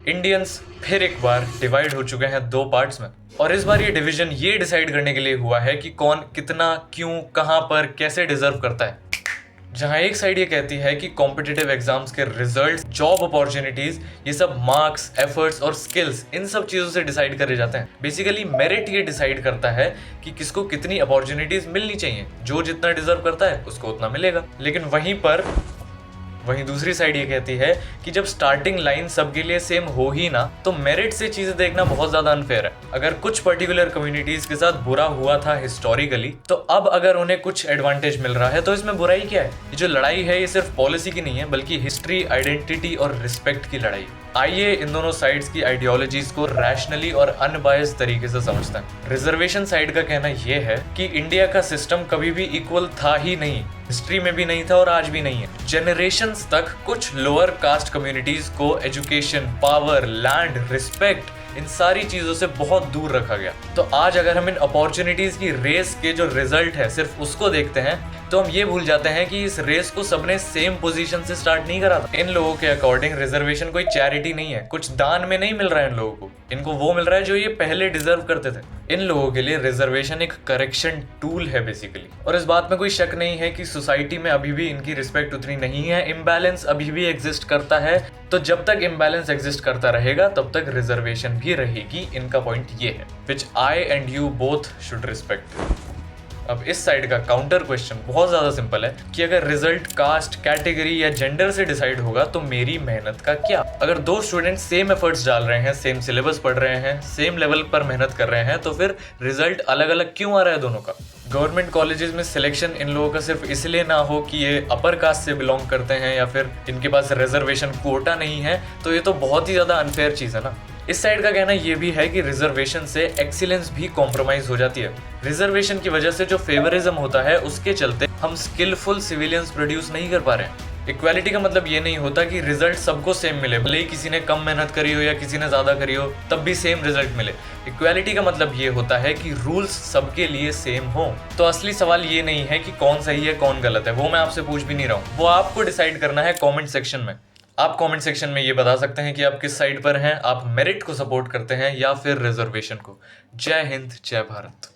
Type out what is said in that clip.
Indians फिर एक बार divide हो चुके हैं दो पार्ट्स में, और इस बार ये डिवीजन ये डिसाइड करने के लिए हुआ है कि कौन कितना, क्यों, कहां पर, कैसे डिजर्व करता है। जहां एक साइड ये कहती है कि कॉम्पिटिटिव एग्जाम्स के रिजल्ट्स, जॉब अपॉर्चुनिटीज, ये सब मार्क्स, एफर्ट्स और स्किल्स, इन सब चीजों से डिसाइड करे जाते हैं। बेसिकली मेरिट ये डिसाइड करता है कि किसको कितनी अपॉर्चुनिटीज मिलनी चाहिए, जो जितना डिजर्व करता है उसको उतना मिलेगा। लेकिन वहीं दूसरी साइड ये कहती है कि जब स्टार्टिंग लाइन सबके लिए सेम हो ही ना, तो मेरिट से चीजें देखना बहुत ज्यादा अनफेयर है। अगर कुछ पर्टिकुलर कम्युनिटीज के साथ बुरा हुआ था हिस्टोरिकली, तो अब अगर उन्हें कुछ एडवांटेज मिल रहा है तो इसमें बुराई क्या है। ये जो लड़ाई है ये सिर्फ पॉलिसी की नहीं है, बल्कि हिस्ट्री, आइडेंटिटी और रिस्पेक्ट की लड़ाई। आइए इन दोनों साइड्स की आइडियोलॉजीज को रैशनली और अनबायस्ड तरीके से समझते हैं। रिजर्वेशन साइड का कहना यह है कि इंडिया का सिस्टम कभी भी इक्वल था ही नहीं, हिस्ट्री में भी नहीं था और आज भी नहीं है। जनरेशंस तक कुछ लोअर कास्ट कम्युनिटीज को एजुकेशन, पावर, लैंड, रिस्पेक्ट, इन सारी चीजों से बहुत दूर रखा गया। तो आज अगर हम इन अपॉर्चुनिटीज की रेस के जो रिजल्ट है सिर्फ उसको देखते हैं, तो हम ये भूल जाते हैं कि इस रेस को सबने सेम पोजीशन से स्टार्ट नहीं करा था। इन लोगों के अकॉर्डिंग रिजर्वेशन कोई चैरिटी नहीं है, कुछ दान में नहीं मिल रहा है इन लोगों को, इनको वो मिल रहा है जो ये पहले डिजर्व करते थे। इन लोगों के लिए रिजर्वेशन एक करेक्शन टूल है बेसिकली। और इस बात में कोई शक नहीं है कि सोसाइटी में अभी भी इनकी रिस्पेक्ट उतनी नहीं है, इम्बैलेंस अभी भी एग्जिस्ट करता है। तो जब तक इम्बैलेंस एग्जिस्ट करता रहेगा तब तक रिजर्वेशन भी रहेगी। इनका पॉइंट ये है, which I and you both should respect. अब इस साइड का काउंटर क्वेश्चन बहुत ज्यादा सिंपल है कि अगर रिजल्ट कास्ट, कैटेगरी या जेंडर से डिसाइड होगा तो मेरी मेहनत का क्या। अगर दो स्टूडेंट सेम एफर्ट्स डाल रहे हैं, सेम सिलेबस पढ़ रहे हैं, सेम लेवल पर मेहनत कर रहे हैं, तो फिर रिजल्ट अलग अलग क्यों आ रहा है दोनों का। गवर्नमेंट कॉलेजेस में सिलेक्शन इन लोगों का सिर्फ इसलिए ना हो कि ये अपर कास्ट से बिलोंग करते हैं या फिर इनके पास रिजर्वेशन कोटा नहीं है, तो ये तो बहुत ही ज्यादा अनफेयर चीज है ना। इस साइड का कहना यह भी है कि रिजर्वेशन से एक्सीलेंस भी कॉम्प्रोमाइज हो जाती है। रिजर्वेशन की वजह से जो फेवरिज्म होता है उसके चलते हम स्किलफुल सिविलियंस प्रोड्यूस नहीं कर पा रहे हैं। इक्वालिटी का मतलब ये नहीं होता कि रिजल्ट सबको सेम मिले, भले ही किसी ने कम मेहनत करी हो या किसी ने ज्यादा करी हो तब भी सेम रिजल्ट मिले। इक्वालिटी का मतलब ये होता है कि रूल्स सबके लिए सेम हो। तो असली सवाल ये नहीं है कि कौन सही है कौन गलत है, वो मैं आपसे पूछ भी नहीं रहा हूँ, वो आपको डिसाइड करना है कॉमेंट सेक्शन में। आप कमेंट सेक्शन में ये बता सकते हैं कि आप किस साइड पर हैं, आप मेरिट को सपोर्ट करते हैं या फिर रिजर्वेशन को। जय हिंद, जय भारत।